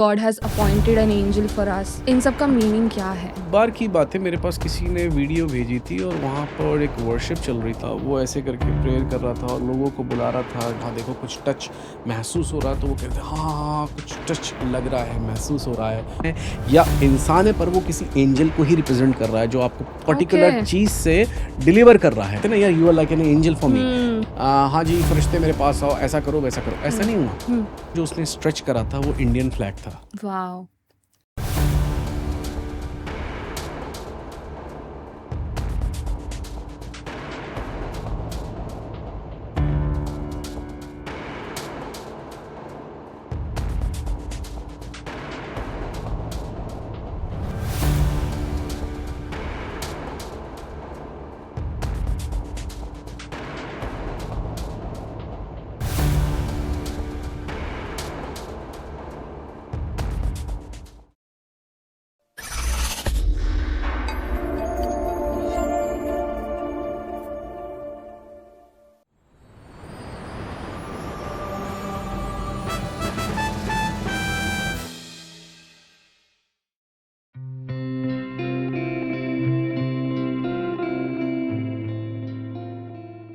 God has appointed an angel for us. इन सब का meaning क्या है? बार की बात है, मेरे पास किसी ने वीडियो भेजी थी और वहाँ पर एक वर्शिप चल रही था। वो ऐसे करके प्रेयर कर रहा था और लोगों को बुला रहा था, हाँ देखो कुछ टच महसूस हो रहा है, तो वो कहते हाँ हाँ कुछ टच लग रहा है, महसूस हो रहा है, या इंसान है पर वो किसी एंजल को ही रिप्रेजेंट कर रहा है जो आपको पर्टिकुलर Okay. चीज़ से डिलीवर कर रहा है ना, यार you are like an angel for me. हाँ जी फरिश्ते मेरे पास आओ, ऐसा करो वैसा करो, ऐसा नहीं हुआ। जो उसने स्ट्रेच करा था वो इंडियन फ्लैग था। Wow.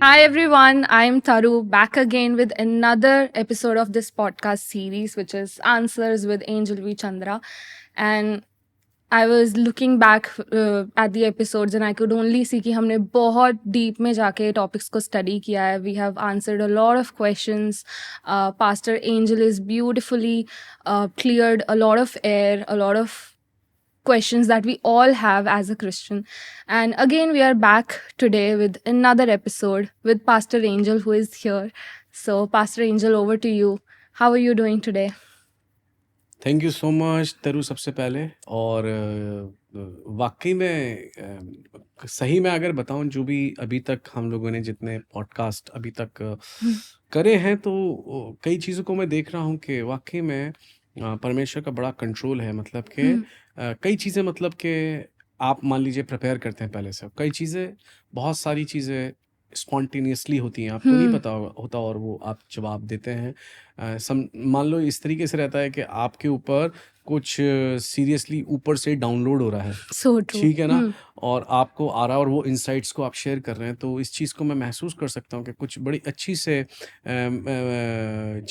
Hi everyone, I'm Taru back again with another episode of this podcast series, which is Answers with Angel V. Chandra. And I was looking back at the episodes and I could only see कि हमने बहुत deep में जाके topics को study किया है. We have answered a lot of questions. Pastor Angel is beautifully cleared a lot of air, a lot of questions that we all have as a Christian. And again, we are back today with another episode with Pastor Angel, who is here. So, Pastor Angel, over to you. How are you doing today? Thank you so much तरु सबसे पहले। और वाकई में सही में अगर बताऊं, जो भी अभी तक हम लोगों ने जितने पॉडकास्ट अभी तक करे हैं, तो कई चीज़ों को मैं देख रहा हूं कि वाकई में परमेश्वर का बड़ा कंट्रोल है। मतलब कि कई चीज़ें, मतलब कि आप मान लीजिए प्रिपेयर करते हैं पहले से, कई चीज़ें, बहुत सारी चीज़ें स्पॉन्टेनियसली होती हैं, आपको नहीं पता होता, और वो आप जवाब देते हैं। मान लो इस तरीके से रहता है कि आपके ऊपर कुछ सीरियसली ऊपर से डाउनलोड हो रहा है, So true. ठीक है ना, और आपको आ रहा है और वो इनसाइट्स को आप शेयर कर रहे हैं, तो इस चीज़ को मैं महसूस कर सकता हूँ कि कुछ बड़ी अच्छी से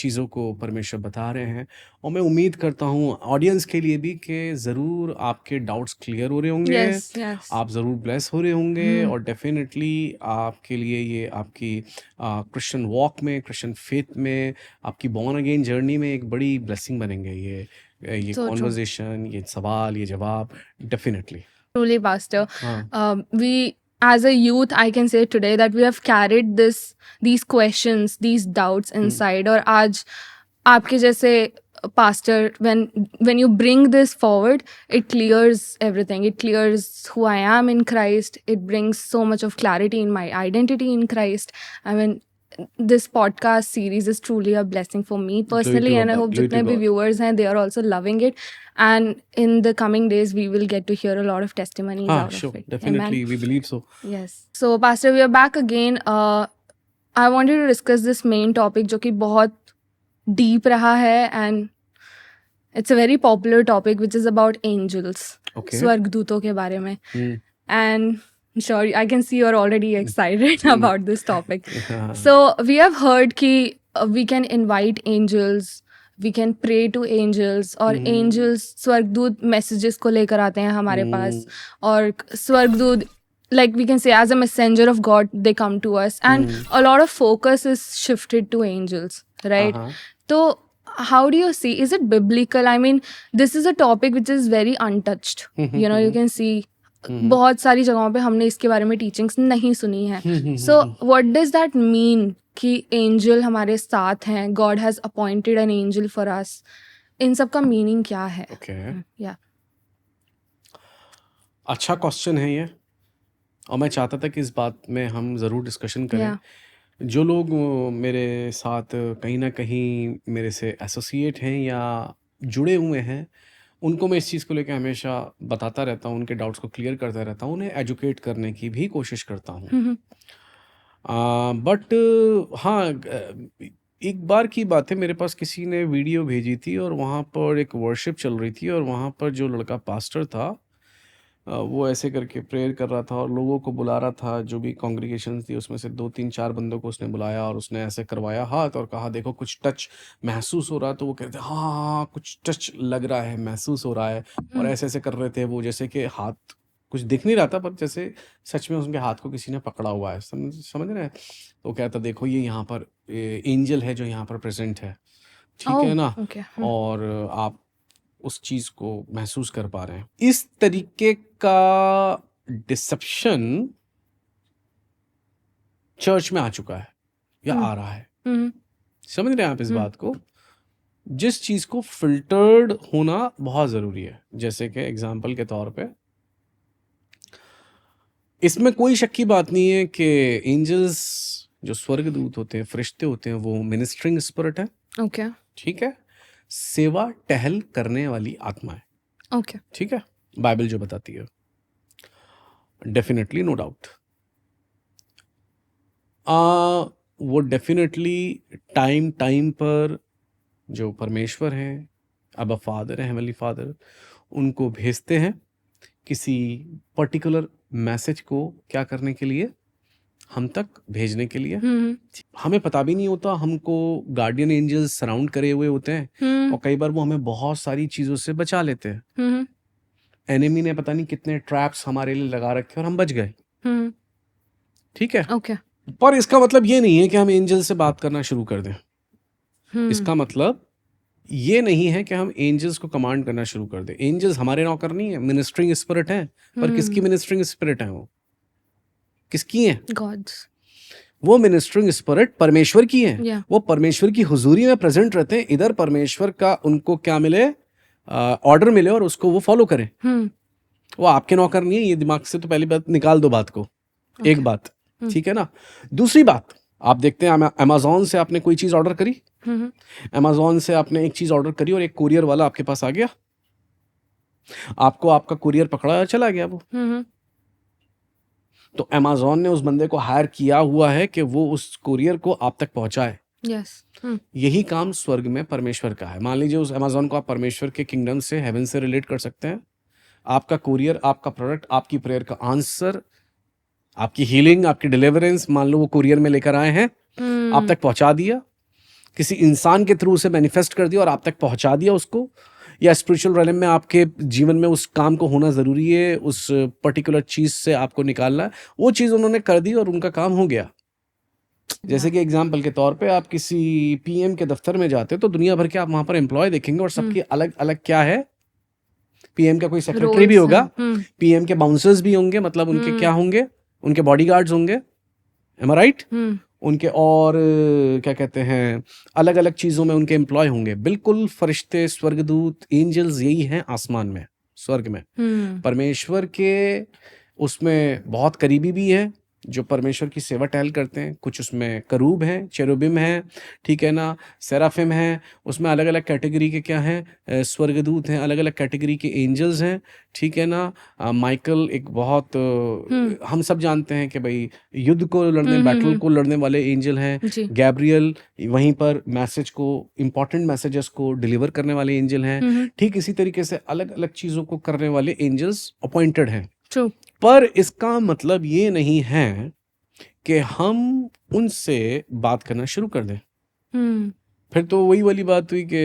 चीज़ों को परमेश्वर बता रहे हैं। और मैं उम्मीद करता हूँ ऑडियंस के लिए भी कि ज़रूर आपके डाउट्स क्लियर हो रहे होंगे, Yes, yes. आप ज़रूर ब्लेस हो रहे होंगे, और डेफिनेटली आपके लिए ये आपकी क्रिश्चियन वॉक में, क्रिश्चियन फेथ में, आपकी बॉर्न अगेन जर्नी में एक बड़ी ब्लेसिंग बनेंगे ये So true. कॉन्वर्जेशन, ये सवाल, ये जवाब, डेफिनेटली। Truly, Pastor. हाँ We, as a youth, I can say today that we have carried these questions, these doubts inside. और आज आपके जैसे pastor, when you bring this forward, it clears everything. It clears who I am in Christ. It brings so much of clarity in my identity in Christ. I mean, this podcast series is truly a blessing for me personally, and I hope glory to जितने भी God. viewers हैं, they are also loving it. And in the coming days, we will get to hear a lot of testimonies हाँ out sure, of it. definitely, Amen. we believe so. Yes. So, Pastor, we are back again. I wanted to discuss this main topic, जो कि बहुत deep रहा है, and it's a very popular topic, which is about angels. Okay. स्वर्गदूतों के बारे में. Hmm. And sure, I can see you're already excited about this topic. हाँ So we have heard कि we can invite angels, we can pray to angels, और angels स्वर्गदूत messages को लेकर आते हैं हमारे पास, और स्वर्गदूत, like we can say, as a messenger of God, they come to us, and a lot of focus is shifted to angels, right? हाँ So how do you see, is it biblical? I mean, this is a topic which is very untouched. You know, you can see बहुत सारी जगहों पे हमने इसके बारे में teachings नहीं सुनी है. So what does that mean कि एंजल हमारे साथ हैं, God has appointed an angel for us? इन सब का मीनिंग क्या है? ओके, या अच्छा क्वेश्चन है ये, और मैं चाहता था कि इस बात में हम ज़रूर डिस्कशन करें। या जो लोग मेरे साथ कहीं ना कहीं मेरे से एसोसिएट हैं या जुड़े हुए हैं, उनको मैं इस चीज़ को लेकर हमेशा बताता रहता हूँ, उनके डाउट्स को क्लियर करता रहता हूँ, उन्हें एजुकेट करने की भी कोशिश करता हूँ। बट हाँ, एक बार की बात है, मेरे पास किसी ने वीडियो भेजी थी और वहाँ पर एक वर्शिप चल रही थी और वहाँ पर जो लड़का पास्टर था वो ऐसे करके प्रेयर कर रहा था और लोगों को बुला रहा था, जो भी कॉन्ग्रीगेशन थी उसमें से 2-3-4 बंदों को उसने बुलाया और उसने ऐसे करवाया हाथ और कहा देखो कुछ टच महसूस हो रहा है, तो वो कहते हाँ हाँ कुछ टच लग रहा है, महसूस हो रहा है, और ऐसे ऐसे कर रहे थे वो, जैसे कि हाथ कुछ दिख नहीं रहा था पर जैसे सच में उनके हाथ को किसी ने पकड़ा हुआ है, समझ रहे हैं। तो वो कहता देखो ये यहाँ पर एंजल है जो यहाँ पर प्रेजेंट है, ठीक है Oh, ना, okay. और आप उस चीज को महसूस कर पा रहे हैं। इस तरीके का डिसेप्शन चर्च में आ चुका है या आ रहा है, Hmm. समझ रहे हैं आप इस बात को, जिस चीज को फिल्टर्ड होना बहुत जरूरी है। जैसे कि एग्जाम्पल के तौर पे इसमें कोई शक की बात नहीं है कि एंजल्स जो स्वर्गदूत होते हैं, फरिश्ते होते हैं, वो मिनिस्ट्रिंग स्पिरिट है, Okay. ठीक है, सेवा टहल करने वाली आत्मा है, Okay. ठीक है, बाइबल जो बताती है, डेफिनेटली नो डाउट। वो डेफिनेटली टाइम टाइम पर जो परमेश्वर हैं, अब फादर है, हेवनली फादर, उनको भेजते हैं किसी पर्टिकुलर मैसेज को क्या करने के लिए, हम तक भेजने के लिए। Hmm. हमें पता भी नहीं होता, हमको गार्डियन एंजल्स सराउंड करे हुए होते हैं Hmm. और कई बार वो हमें बहुत सारी चीज़ों से बचा लेते हैं। Hmm. एनिमी ने पता नहीं कितने ट्रैप्स हमारे लिए लगा रखे और हम बच गए, Hmm. ठीक है। Okay. पर इसका मतलब ये नहीं है कि हम एंजल से बात करना शुरू कर दें। Hmm. इसका मतलब ये नहीं है कि हम एंजल्स को कमांड करना शुरू कर दें। एंजल्स हमारे नौकर नहीं है, मिनिस्ट्रिंग स्पिरिट हैं, पर किसकी मिनिस्ट्रिंग स्पिरिट है वो, किसकी है? God's. वो मिनिस्ट्रिंग स्पिरिट परमेश्वर की है। Yeah. वो परमेश्वर की हुजूरी में प्रेजेंट रहते हैं। इधर परमेश्वर का उनको क्या मिले, ऑर्डर मिले और उसको वो फॉलो करें। Hmm. वो आपके नौकर नहीं है, ये दिमाग से तो पहली बात निकाल दो बात को। एक बात, ठीक है ना। दूसरी बात, आप देखते हैं अमेज़न से आपने कोई चीज ऑर्डर करी, Hmm. अमेज़न से आपने एक चीज ऑर्डर करी और एक कुरियर वाला आपके पास आ गया, आपको आपका कुरियर पकड़ा चला गया वो, Hmm. तो अमेज़न ने उस बंदे को हायर किया हुआ है कि वो उस कुरियर को आप तक पहुंचाए। Yes. Hmm. यही काम स्वर्ग में परमेश्वर का है। मान लीजिए उस अमेज़न को आप परमेश्वर के किंगडम से, हेवन से रिलेट कर सकते हैं। आपका कुरियर, आपका प्रोडक्ट, आपकी प्रेयर का आंसर, आपकी हीलिंग, आपकी डिलीवरेंस, मान लो वो कुरियर में लेकर आए हैं, आप तक पहुंचा दिया, किसी इंसान के थ्रू उसे मैनिफेस्ट कर दिया और आप तक पहुंचा दिया उसको, या स्पिरिचुअल रेलम में आपके जीवन में उस काम को होना जरूरी है, उस पर्टिकुलर चीज से आपको निकालना है, वो चीज उन्होंने कर दी और उनका काम हो गया। जैसे कि एग्जाम्पल के तौर पे आप किसी पीएम के दफ्तर में जाते हैं तो दुनिया भर के आप वहां पर एम्प्लॉय देखेंगे और सबकी अलग अलग क्या है, पीएम का कोई सेक्रेटरी भी Roles होगा, हैं। पीएम के बाउंसर्स भी होंगे, मतलब उनके क्या होंगे, उनके बॉडीगार्ड्स होंगे, एम आई राइट, उनके और क्या कहते हैं, अलग अलग चीजों में उनके एम्प्लॉय होंगे। बिल्कुल फरिश्ते, स्वर्गदूत, एंजल्स यही हैं आसमान में, स्वर्ग में। परमेश्वर के उसमें बहुत करीबी भी है जो परमेश्वर की सेवा टहल करते हैं। कुछ उसमें करूब हैं, चेरुबिम हैं, ठीक है ना, सेराफिम हैं, उसमें अलग अलग कैटेगरी के क्या हैं, स्वर्गदूत हैं, अलग अलग कैटेगरी के एंजल्स हैं, ठीक है ना। माइकल एक बहुत हम सब जानते हैं कि भाई युद्ध को लड़ने, बैटल को लड़ने वाले एंजल हैं। जी। गैब्रियल वहीं पर मैसेज को, इंपॉर्टेंट मैसेजेस को डिलीवर करने वाले एंजल हैं। ठीक इसी तरीके से अलग अलग चीजों को करने वाले एंजल्स अपॉइंटेड हैं। True. पर इसका मतलब ये नहीं है कि हम उनसे बात करना शुरू कर दें। फिर तो वही वाली बात हुई कि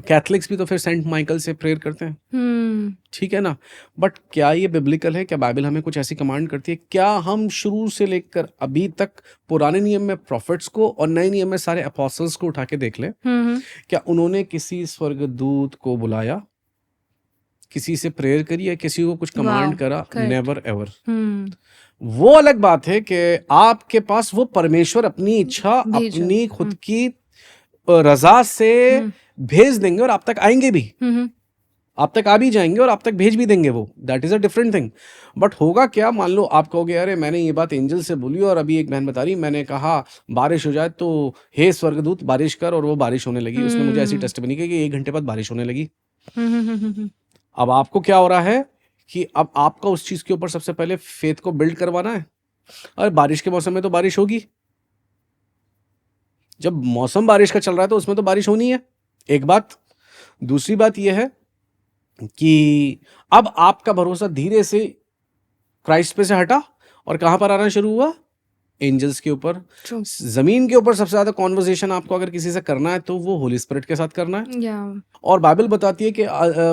कैथलिक्स भी तो फिर सेंट माइकल से प्रेयर करते हैं, ठीक है ना। बट क्या ये बिब्लिकल है? क्या बाइबल हमें कुछ ऐसी कमांड करती है? क्या हम शुरू से लेकर अभी तक पुराने नियम में प्रॉफिट्स को और नए नियम में सारे अपोस्टल्स को उठा के देख लें, क्या उन्होंने किसी स्वर्गदूत को बुलाया, किसी से प्रेयर करी या किसी को कुछ कमांड Wow. करा? Correct. Never ever. वो अलग बात है कि आपके पास वो परमेश्वर अपनी इच्छा, भेजा। अपनी खुद की रजा से भेज देंगे और आप तक आएंगे भी, आप तक आ भी जाएंगे और आप तक भेज भी देंगे वो, that is a different thing. But होगा क्या, मान लो आप कहोगे अरे मैंने ये बात एंजल से बोली और अभी एक बहन बता रही, मैंने कहा बारिश हो जाए तो हे स्वर्गदूत बारिश कर, और वो बारिश होने लगी। उसने मुझे ऐसी टेस्टमनी की कि 1 घंटे बाद बारिश होने लगी। अब आपको क्या हो रहा है कि अब आपका उस चीज के ऊपर सबसे पहले फेथ को बिल्ड करवाना है। अरे बारिश के मौसम में तो बारिश होगी, जब मौसम बारिश का चल रहा है तो उसमें तो बारिश होनी है, एक बात। दूसरी बात यह है कि अब आपका भरोसा धीरे से क्राइस्ट पे से हटा और कहाँ पर आना शुरू हुआ? एंजल्स के ऊपर। True. ज़मीन के ऊपर सबसे ज़्यादा कॉन्वर्सेशन आपको अगर किसी से करना है तो वो होली स्पिरिट के साथ करना है। Yeah. और बाइबल बताती है कि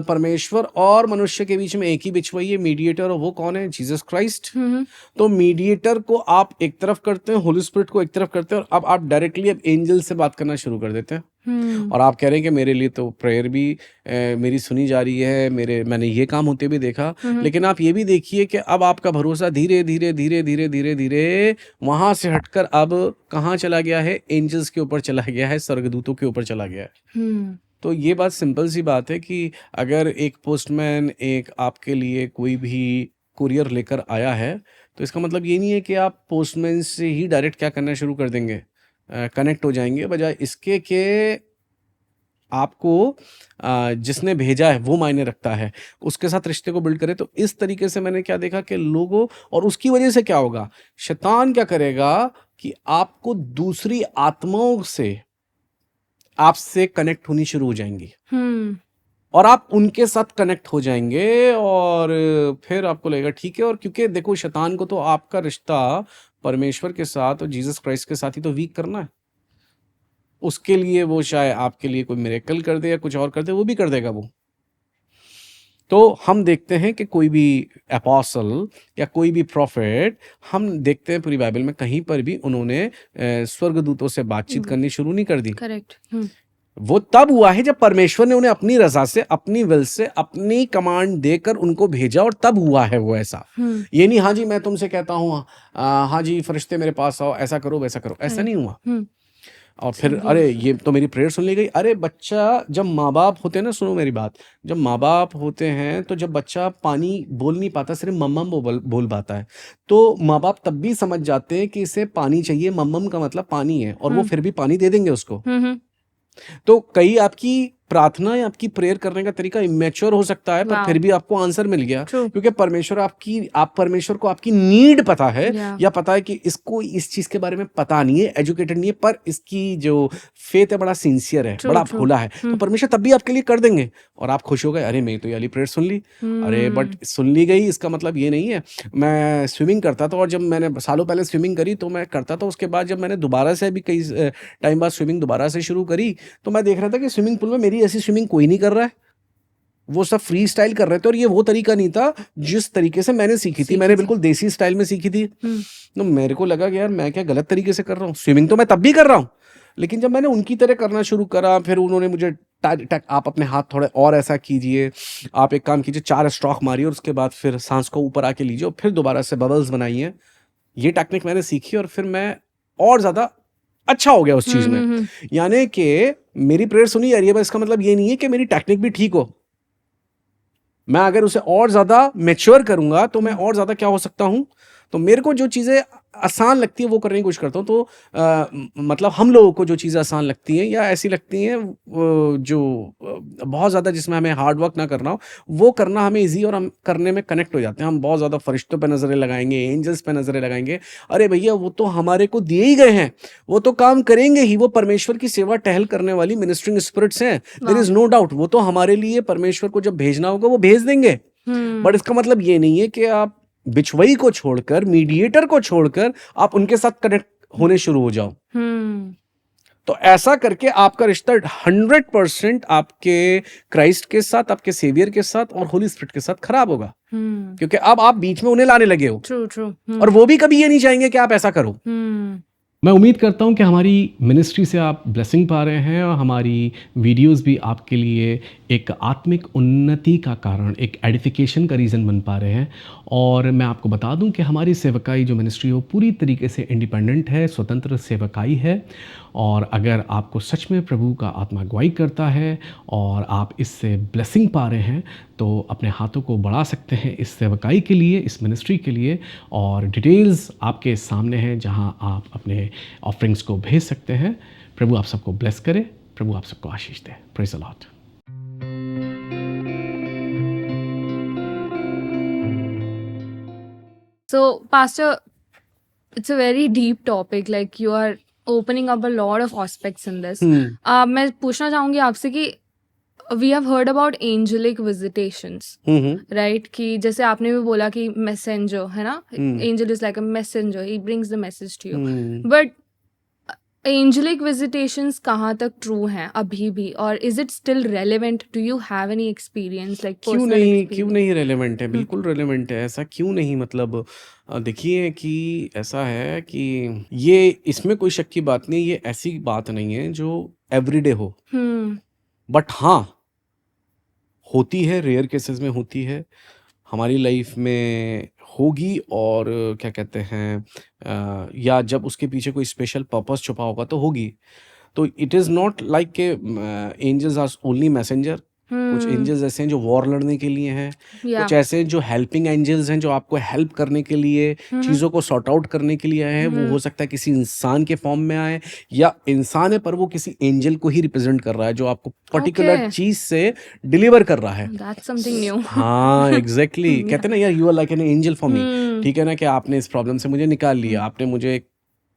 परमेश्वर और मनुष्य के बीच में एक ही बिछुआ है, मीडिएटर, और वो कौन है? Jesus Christ. तो मीडिएटर को आप एक तरफ करते हैं, होली स्पिरिट को एक तरफ करते हैं, और अब आप डायरेक्टली अब एंजल से बात करना शुरू कर देते हैं। और आप कह रहे हैं कि मेरे लिए तो प्रेयर भी मेरी सुनी जा रही है, मैंने ये काम होते भी देखा। लेकिन आप ये भी देखिए कि अब आपका भरोसा धीरे धीरे धीरे धीरे धीरे धीरे वहां से हटकर अब कहाँ चला गया है? एंजल्स के ऊपर चला गया है, स्वर्गदूतों के ऊपर चला गया है। तो ये बात सिंपल सी बात है कि अगर एक पोस्टमैन एक आपके लिए कोई भी कुरियर लेकर आया है तो इसका मतलब ये नहीं है कि आप पोस्टमैन से ही डायरेक्ट क्या करना शुरू कर देंगे, कनेक्ट हो जाएंगे, बजाय इसके कि आपको जिसने भेजा है वो मायने रखता है, उसके साथ रिश्ते को बिल्ड करें। तो इस तरीके से मैंने क्या देखा कि लोगों, और उसकी वजह से क्या होगा, शैतान क्या करेगा कि आपको दूसरी आत्माओं से आपसे कनेक्ट होनी शुरू हो जाएंगी और आप उनके साथ कनेक्ट हो जाएंगे, और फिर आपको लगेगा ठीक है। और क्योंकि देखो शैतान को तो आपका रिश्ता परमेश्वर के साथ और जीसस क्राइस्ट के साथ ही तो वीक करना है। उसके लिए वो चाहे आपके लिए कोई मिरेकल कर दे या कुछ और कर दे, वो भी कर देगा वो। तो हम देखते हैं कि कोई भी एपोस्टल या कोई भी प्रॉफिट, हम देखते हैं पूरी बाइबल में कहीं पर भी उन्होंने स्वर्गदूतों से बातचीत करनी शुरू नहीं कर दी। करेक्ट। वो तब हुआ है जब परमेश्वर ने उन्हें अपनी रजा से, अपनी विल से, अपनी कमांड देकर उनको भेजा, और तब हुआ है वो ऐसा। ये नहीं हाँ जी मैं तुमसे कहता हूँ, हाँ जी फरिश्ते मेरे पास आओ, ऐसा करो वैसा करो, ऐसा नहीं हुआ। और फिर अरे ये तो मेरी प्रेयर सुन ली गई। अरे बच्चा, जब माँ बाप होते हैं ना, सुनो मेरी बात, जब माँ बाप होते हैं तो जब बच्चा पानी बोल नहीं पाता, सिर्फ मम्मम बोल पाता है, तो माँ बाप तब भी समझ जाते हैं कि इसे पानी चाहिए, मम्मम का मतलब पानी है, और वो फिर भी पानी दे देंगे उसको। तो कई आपकी प्रार्थना या आपकी प्रेयर करने का तरीका इमेच्योर हो सकता है, पर फिर भी आपको आंसर मिल गया, क्योंकि परमेश्वर को आपकी नीड पता है, या पता है कि इसको इस चीज के बारे में पता नहीं है, एजुकेटेड नहीं है, पर इसकी जो फेथ है बड़ा सिंसियर है, बड़ा भोला है, तो परमेश्वर तब भी आपके लिए कर देंगे और आप खुश हो गए। अरे मैं तो ये वाली प्रेयर सुन ली। अरे बट सुन ली गई, इसका मतलब ये नहीं है। मैं स्विमिंग करता था, और जब मैंने सालों पहले स्विमिंग करी तो मैं करता था, उसके बाद जब मैंने दोबारा से भी कई टाइम बाद स्विमिंग दोबारा से शुरू करी, तो मैं देख रहा था कि स्विमिंग पूल में मेरी ऐसी स्विमिंग कोई नहीं कर रहा है, वो सब फ्री स्टाइल कर रहे थे, और ये वो तरीका नहीं था जिस तरीके से मैंने सीखी थी। मैंने बिल्कुल देसी स्टाइल में सीखी थी। तो मेरे को लगा कि यार मैं क्या गलत तरीके से कर रहा हूँ। स्विमिंग तो मैं तब भी कर रहा हूँ, लेकिन जब मैंने उनकी तरह करना शुरू करा, फिर उन्होंने मुझे आप अपने हाथ थोड़े और ऐसा कीजिए, आप एक काम कीजिए, 4 स्ट्रोक मारिए और उसके बाद फिर सांस को ऊपर आके लीजिए और फिर दोबारा से बबल्स बनाइए। ये टेक्निक मैंने सीखी और फिर मैं और ज्यादा अच्छा हो गया उस चीज में। यानी कि मेरी प्रेयर सुनी जा रही है, बस इसका मतलब ये नहीं है कि मेरी टेक्निक भी ठीक हो। मैं अगर उसे और ज्यादा मैच्योर करूंगा तो मैं और ज्यादा क्या हो सकता हूं। तो मेरे को जो चीजें आसान लगती है वो करने की कोशिश करता हूँ। तो मतलब हम लोगों को जो चीज़ें आसान लगती हैं या ऐसी लगती हैं जो बहुत ज़्यादा जिसमें हमें हार्ड वर्क ना करना हो, वो करना हमें इजी और हम करने में कनेक्ट हो जाते हैं। हम बहुत ज़्यादा फरिश्तों पे नज़रें लगाएंगे, एंजल्स पे नज़रें लगाएंगे। अरे भैया वो तो हमारे को दिए ही गए हैं, वो तो काम करेंगे ही, वो परमेश्वर की सेवा टहल करने वाली मिनिस्ट्रिंग स्पिरिट्स हैं, देयर इज नो डाउट। वो तो हमारे लिए परमेश्वर को जब भेजना होगा वो भेज देंगे। बट इसका मतलब ये नहीं है कि आप बिचवई को छोड़कर, मीडिएटर को छोड़कर आप उनके साथ कनेक्ट होने शुरू हो जाओ। तो ऐसा करके आपका रिश्ता 100% आपके क्राइस्ट के साथ, आपके सेवियर के साथ और होली स्पिरिट के साथ खराब होगा, क्योंकि अब आप बीच में उन्हें लाने लगे हो। ट्रू। और वो भी कभी ये नहीं चाहेंगे कि आप ऐसा करो। मैं उम्मीद करता हूं कि हमारी मिनिस्ट्री से आप ब्लेसिंग पा रहे हैं और हमारी वीडियोस भी आपके लिए एक आत्मिक उन्नति का कारण, एक एडिफिकेशन का रीज़न बन पा रहे हैं। और मैं आपको बता दूं कि हमारी सेवकाई जो मिनिस्ट्री हो पूरी तरीके से इंडिपेंडेंट है, स्वतंत्र सेवकाई है। और अगर आपको सच में प्रभु का आत्मा अगुवाई करता है और आप इससे ब्लेसिंग पा रहे हैं तो अपने हाथों को बढ़ा सकते हैं इस सेवकाई के लिए, इस मिनिस्ट्री के लिए। और डिटेल्स आपके सामने हैं जहां आप अपने ऑफरिंग्स को भेज सकते हैं। प्रभु आप सबको ब्लेस करे, प्रभु आप सबको आशीष दे। Praise the Lord. So, Pastor, it's a very deep topic. Like, you are opening up a lot of aspects in this. हम्म मैं पूछना चाहूंगी आपसे कि we have heard about angelic visitations, hmm right? कि जैसे आपने भी बोला कि messenger है ना, हम्म angel is like a messenger, he brings the message to you. Hmm But angelic visitations कहाँ तक true हैं अभी भी, और is it still relevant? Do you have any experience, like क्यों personal नहीं experience? रेलेवेंट है, बिल्कुल रेलेवेंट है। ऐसा क्यों नहीं, मतलब देखिए कि ऐसा है कि ये इसमें कोई शक की बात नहीं, ये ऐसी बात नहीं है जो एवरीडे हो, हम्म बट हाँ होती है, रेयर केसेस में होती है, हमारी लाइफ में होगी। और क्या कहते हैं या जब उसके पीछे कोई स्पेशल पर्पस छुपा होगा तो होगी। तो इट इज़ नॉट लाइक के एंजल्स आर ओनली मैसेंजर। कुछ एंजल्स ऐसे हैं जो वॉर लड़ने के लिए हैं, या कुछ ऐसे हैं जो हेल्पिंग एंजल्स हैं, जो आपको हेल्प करने के लिए, चीज़ों को सॉर्ट आउट करने के लिए आए हैं। वो हो सकता है किसी इंसान के फॉर्म में आए, या इंसान है पर वो किसी एंजल को ही रिप्रेजेंट कर रहा है, जो आपको पर्टिकुलर Okay. चीज़ से डिलीवर कर रहा है। That's something new. हाँ एग्जैक्टली Yeah. कहते हैं ना यार, you are like an angel for me. हम्म ठीक है ना, कि आपने इस प्रॉब्लम से मुझे निकाल लिया, आपने मुझे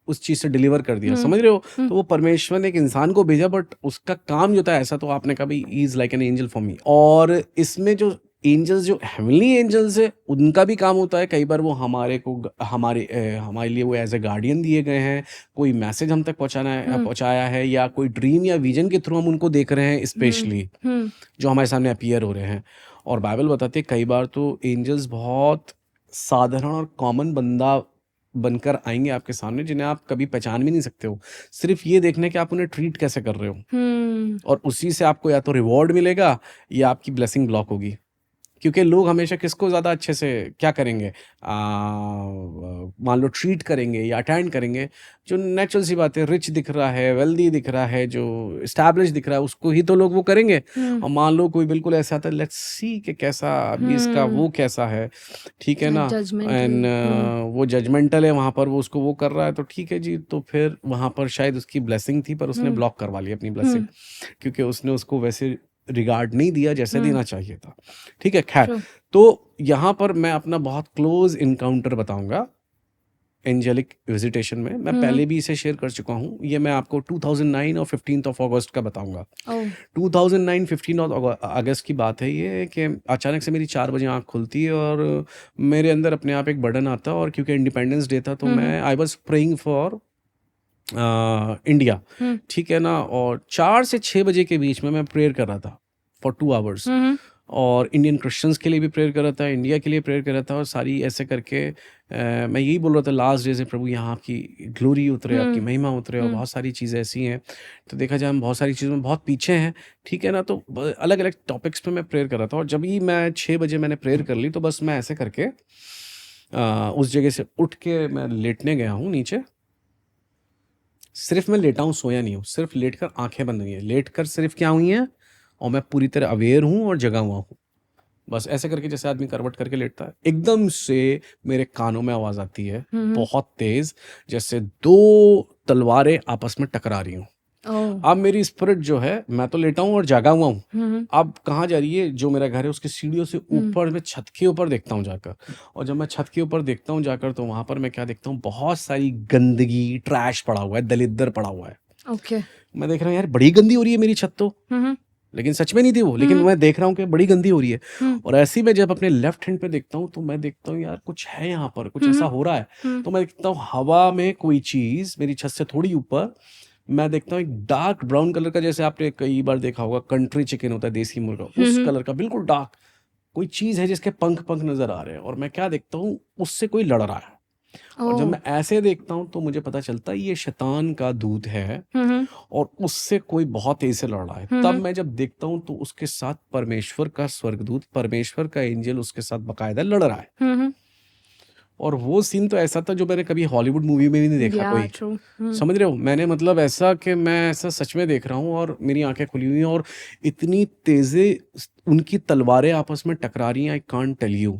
उस चीज से डिलीवर कर दिया, हम्म समझ रहे हो? हम्म तो वो परमेश्वर ने एक इंसान को भेजा, बट उसका काम जो था ऐसा, तो आपने कहा भाई is like an angel for मी। और इसमें जो एंजल्स, जो हेवनली एंजल्स है, उनका भी काम होता है कई बार वो हमारे को हमारे लिए वो एज ए गार्डियन दिए गए हैं। कोई मैसेज हम तक पहुंचाया है, या कोई ड्रीम या विजन के थ्रू हम उनको देख रहे हैं स्पेशली, हम्म जो हमारे सामने अपीयर हो रहे हैं। और बाइबल बताती है कई बार तो एंजल्स बहुत साधारण और कॉमन बंदा बनकर आएंगे आपके सामने, जिन्हें आप कभी पहचान भी नहीं सकते हो, सिर्फ ये देखने कि आप उन्हें ट्रीट कैसे कर रहे हो। और उसी से आपको या तो रिवॉर्ड मिलेगा या आपकी ब्लेसिंग ब्लॉक होगी। क्योंकि लोग हमेशा किसको ज़्यादा अच्छे से क्या करेंगे, मान लो ट्रीट करेंगे या अटेंड करेंगे, जो नेचुरल सी बात है, रिच दिख रहा है, वेल्दी दिख रहा है, जो इस्टेब्लिश दिख रहा है, उसको ही तो लोग वो करेंगे। और मान लो कोई बिल्कुल ऐसा आता है, लेट्स सी कि कैसा अभी इसका वो कैसा है, ठीक है ना, एंड वो जजमेंटल है वहाँ पर, वो उसको वो कर रहा है, तो ठीक है जी, तो फिर वहाँ पर शायद उसकी ब्लेसिंग थी, पर उसने ब्लॉक करवा ली अपनी ब्लेसिंग, क्योंकि उसने उसको वैसे रिगार्ड नहीं दिया जैसे देना चाहिए था। ठीक है, खैर, तो यहाँ पर मैं अपना बहुत क्लोज इनकाउंटर बताऊंगा एंजेलिक विजिटेशन में। मैं पहले भी इसे शेयर कर चुका हूँ, ये मैं आपको 2009 और 15 अगस्त का बताऊंगा। 2009 15 अगस्त की बात है ये, कि अचानक से मेरी 4 बजे आँख खुलती है और मेरे अंदर अपने आप एक बर्डन आता है। और क्योंकि इंडिपेंडेंस डे था, तो मैं I was praying for India, ठीक है ना। और 4 से 6 बजे के बीच में मैं प्रेयर कर रहा था फॉर 2 आवर्स, और इंडियन क्रिश्चियंस के लिए भी प्रेयर कर रहा था, इंडिया के लिए प्रेयर कर रहा था, और सारी ऐसे करके मैं यही बोल रहा था लास्ट डे से, प्रभु यहाँ आपकी ग्लोरी उतरे, आपकी महिमा उतरे। और बहुत सारी चीज़ें ऐसी हैं, तो देखा जाए हम बहुत सारी चीज़ों में बहुत पीछे हैं, ठीक है ना। तो अलग अलग टॉपिक्स पे मैं प्रेयर कर रहा था, और जब ही मैं 6 बजे मैंने प्रेयर कर ली, तो बस मैं ऐसे करके उस जगह से उठ के मैं लेटने गया हूँ नीचे। सिर्फ मैं लेटा हूँ, सोया नहीं हूँ, सिर्फ लेटकर आंखें बंद हुई हैं, लेटकर सिर्फ क्या हुई हैं, और मैं पूरी तरह अवेयर हूँ और जगा हुआ हूँ। बस ऐसे करके जैसे आदमी करवट करके लेटता है, एकदम से मेरे कानों में आवाज आती है बहुत तेज, जैसे 2 तलवारें आपस में टकरा रही हूँ। अब मेरी स्पिरिट जो है, मैं तो लेटा हूँ और जागा हुआ हूँ, अब कहाँ जा रही है, जो मेरा घर है उसकी सीढ़ियों से ऊपर, मैं छत के ऊपर देखता हूँ जाकर। और जब मैं छत के ऊपर देखता हूँ जाकर, तो वहां पर मैं क्या देखता हूँ, बहुत सारी गंदगी, ट्रैश पड़ा हुआ है, दलिद्दर पड़ा हुआ है। ओके मैं देख रहा हूँ यार बड़ी गंदी हो रही है मेरी छत तो, लेकिन सच में नहीं थी वो, लेकिन मैं देख रहा हूँ कि बड़ी गंदी हो रही है। और ऐसे ही मैं जब अपने लेफ्ट हैंड पे देखता हूँ, तो मैं देखता हूँ यार कुछ है यहाँ पर, कुछ ऐसा हो रहा है। तो मैं देखता हूँ हवा में कोई चीज मेरी छत से थोड़ी ऊपर, मैं देखता हूँ एक डार्क ब्राउन कलर का, जैसे आपने कई बार देखा होगा कंट्री चिकन होता है, देसी मुर्गा, उस कलर का बिल्कुल डार्क कोई चीज है, जिसके पंख पंख नजर आ रहे हैं। और मैं क्या देखता हूँ, उससे कोई लड़ रहा है। और जब मैं ऐसे देखता हूँ, तो मुझे पता चलता है ये शैतान का दूत है, और उससे कोई बहुत तेज से लड़ रहा है। तब मैं जब देखता हूँ, तो उसके साथ परमेश्वर का स्वर्गदूत, परमेश्वर का एंजल उसके साथ बकायदा लड़ रहा है। और वो सीन तो ऐसा था जो मैंने कभी हॉलीवुड मूवी में भी नहीं देखा कोई, समझ रहे हो? मैंने मतलब ऐसा कि मैं ऐसा सच में देख रहा हूँ, और मेरी आंखें खुली हुई हैं, और इतनी तेजी उनकी तलवारें आपस में टकरा रही हैं, आई कांट टेल यू,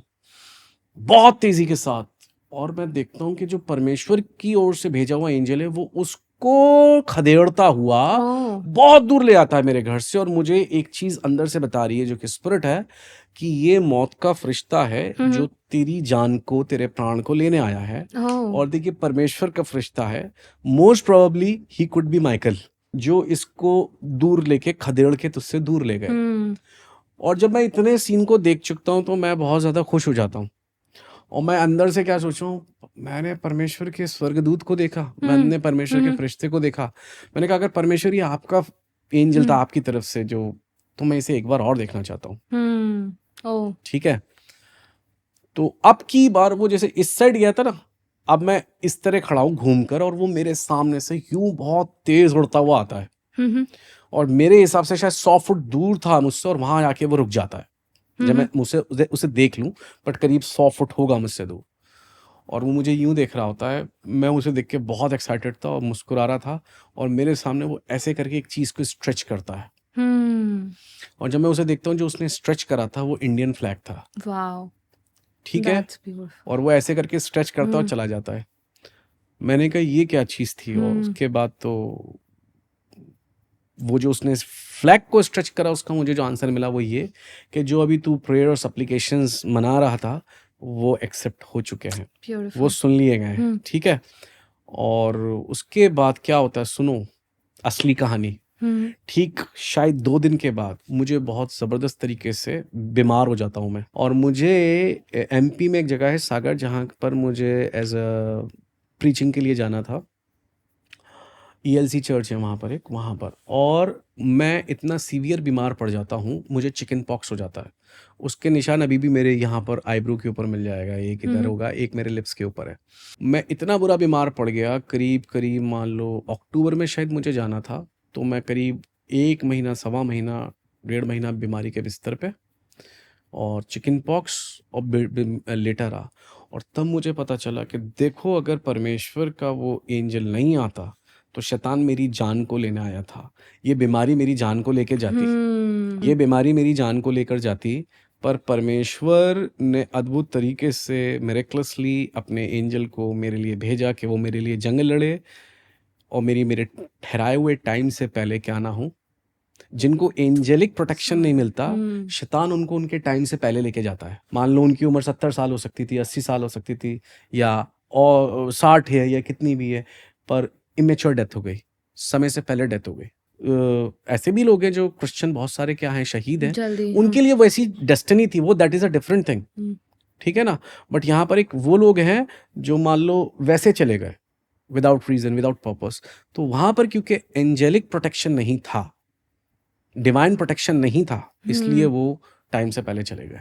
बहुत तेजी के साथ। और मैं देखता हूँ कि जो परमेश्वर की ओर से भेजा हुआ एंजल है, वो उस को खदेड़ता हुआ Oh. बहुत दूर ले आता है मेरे घर से, और मुझे एक चीज अंदर से बता रही है जो कि स्पिरिट है कि ये मौत का फरिश्ता है जो तेरी जान को, तेरे प्राण को लेने आया है। Oh. और देखिए परमेश्वर का फरिश्ता है, most probably he could be Michael, जो इसको दूर लेके खदेड़ के तुझसे दूर ले गए। Hmm. और जब मैं इतने सीन को देख चुकता हूँ तो मैं बहुत ज्यादा खुश हो जाता हूँ, और मैं अंदर से क्या सोच रहा हूँ, मैंने परमेश्वर के स्वर्गदूत को देखा, मैंने परमेश्वर के फरिश्ते को देखा। मैंने कहा अगर परमेश्वर ये आपका एंजल था आपकी तरफ से जो, तो मैं इसे एक बार और देखना चाहता हूँ। Hmm. Oh. ठीक है, तो अब की बार वो जैसे इस साइड गया था ना, अब मैं इस तरह खड़ा हूँ घूमकर, और वो मेरे सामने से यूं बहुत तेज उड़ता हुआ आता है, Hmm. और मेरे हिसाब से शायद 100 फुट दूर था मुझसे, और वहां जाके वो रुक जाता है जब मैं मुझसे उसे देख लूं, बट करीब 100 फुट होगा मुझसे दूर, और वो मुझे यूं देख रहा होता है। मैं उसे देख के बहुत एक्साइटेड था और मुस्कुरा रहा था, और मेरे सामने वो ऐसे करके एक चीज को स्ट्रेच करता है, Hmm. और जब मैं उसे देखता हूँ जो उसने स्ट्रेच करा था वो इंडियन फ्लैग था। Wow. ठीक है, That's beautiful. और वो ऐसे करके स्ट्रेच करता और चला जाता है। मैंने कहा ये क्या चीज थी, और उसके बाद तो वो जो उसने फ्लैग को स्ट्रेच करा उसका मुझे जो आंसर मिला वो ये कि जो अभी तू प्रेयर और सप्लिकेशंस मना रहा था वो एक्सेप्ट हो चुके हैं, Beautiful. वो सुन लिए गए हैं। ठीक है, और उसके बाद क्या होता है सुनो असली कहानी। Hmm. ठीक शायद 2 दिन के बाद मुझे बहुत ज़बरदस्त तरीके से बीमार हो जाता हूँ मैं, और मुझे एमपी में एक जगह है सागर जहाँ पर मुझे एज अ प्रीचिंग के लिए जाना था। ईएलसी चर्च है वहाँ पर एक, वहाँ पर, और मैं इतना सीवियर बीमार पड़ जाता हूँ, मुझे चिकन पॉक्स हो जाता है। उसके निशान अभी भी मेरे यहाँ पर आईब्रो के ऊपर मिल जाएगा, एक इधर होगा, एक मेरे लिप्स के ऊपर है। मैं इतना बुरा बीमार पड़ गया, करीब करीब मान लो अक्टूबर में शायद मुझे जाना था, तो मैं करीब 1 महीना, सवा महीना, 1.5 महीना बीमारी के बिस्तर पे, और चिकन पॉक्स, और लेटा रहा। और तब मुझे पता चला कि देखो अगर परमेश्वर का वो एंजल नहीं आता तो शैतान मेरी जान को लेने आया था। ये बीमारी मेरी जान को लेके जाती, ये बीमारी मेरी जान को लेकर जाती, पर परमेश्वर ने अद्भुत तरीके से मिरेकलसली अपने एंजल को मेरे लिए भेजा कि वो मेरे लिए जंग लड़े, और मेरे ठहराए हुए टाइम से पहले क्या ना हो। जिनको एंजेलिक प्रोटेक्शन नहीं मिलता, शैतान उनको उनके टाइम से पहले लेके जाता है। मान लो उनकी उम्र 70 साल हो सकती थी, 80 साल हो सकती थी, या और 60 है या कितनी भी है, पर इमेच्योर डेथ हो गई, समय से पहले डेथ हो गई। ऐसे भी लोग हैं जो क्रिश्चियन बहुत सारे क्या हैं, शहीद हैं, जल्दी, उनके लिए वैसी डेस्टिनी थी, वो that is a different thing. ठीक है ना, बट यहाँ पर एक वो लोग हैं जो मान लो वैसे चले गए विदाउट रीजन, विदाउट पर्पस, तो वहां पर क्योंकि एंजेलिक प्रोटेक्शन नहीं था, डिवाइन प्रोटेक्शन नहीं था, इसलिए वो टाइम से पहले चले गए।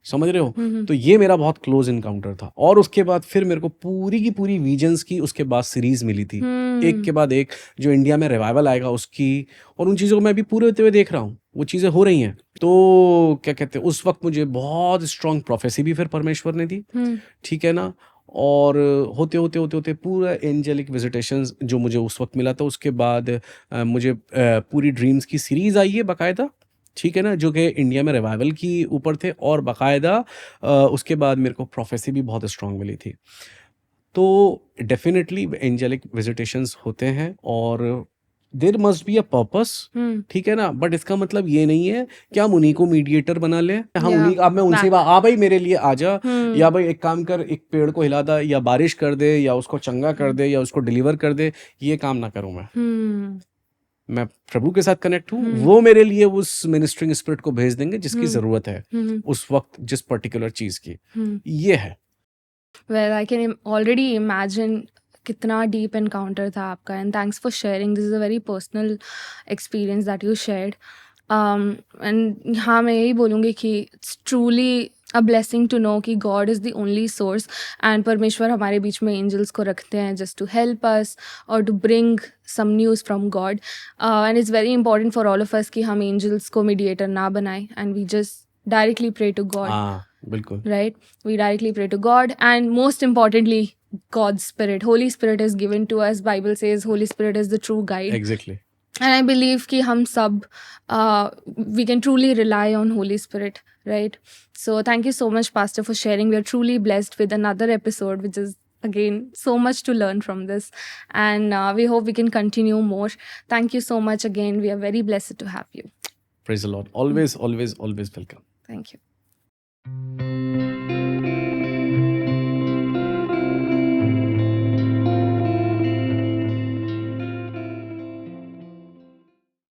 समझ रहे हो? तो ये मेरा बहुत क्लोज इनकाउंटर था, और उसके बाद फिर मेरे को पूरी की पूरी विजन्स की उसके बाद सीरीज मिली थी, एक के बाद एक, जो इंडिया में रिवाइवल आएगा उसकी, और उन चीज़ों को मैं अभी पूरे होते हुए देख रहा हूँ, वो चीज़ें हो रही हैं। तो क्या कहते हैं, उस वक्त मुझे बहुत स्ट्रांग प्रोफेसी भी फिर परमेश्वर ने दी। ठीक है ना, और होते होते होते होते पूरा एंजेलिक विजिटेशंस जो मुझे उस वक्त मिला था, उसके बाद मुझे पूरी ड्रीम्स की सीरीज आई है बाकायदा। ठीक है ना, जो कि इंडिया में रिवाइवल की ऊपर थे, और बाकायदा उसके बाद मेरे को प्रोफेसी भी बहुत स्ट्रांग मिली थी। तो डेफिनेटली एंजेलिक विजिटेशंस होते हैं, और there must be a purpose. ठीक है ना, बट इसका मतलब ये नहीं है कि हम उन्हीं को मीडिएटर बना लें। हाँ, Yeah, उन्हीं अब मैं उनसे आ भाई मेरे लिए आ जा, या भाई एक काम कर, एक पेड़ को हिला दा, या बारिश कर दे, या उसको चंगा कर दे, या उसको डिलीवर कर दे, ये काम ना करूं मैं प्रभु के साथ कनेक्ट हूँ, वो मेरे लिए उस मिनिस्ट्रिंग स्पिरिट को भेज देंगे जिसकी जरूरत है उस वक्त, जिस पर्टिकुलर चीज की। ये है। Well, I can already imagine कितना deep encounter था आपका, and thanks for sharing. This is a very personal experience that you shared. And हाँ, मैं यही बोलूँगी कि it's truly a blessing to know कि God is the only source, and परमेश्वर हमारे बीच में angels को रखते हैं just to help us or to bring some news from God. And it's very important for all of us कि हम angels को mediator ना बनाएं, and we just directly pray to God. हाँ बिल्कुल, Right? We directly pray to God, and most importantly, God's Spirit. Holy Spirit is given to us. Bible says Holy Spirit is the true guide. Exactly. And I believe कि हम सब we can truly rely on Holy Spirit, right? So thank you so much, Pastor, for sharing. We are truly blessed with another episode, which is again, so much to learn from this. And we hope we can continue more. Thank you so much again. We are very blessed to have you. Praise the Lord. Always, always, always welcome. Thank you.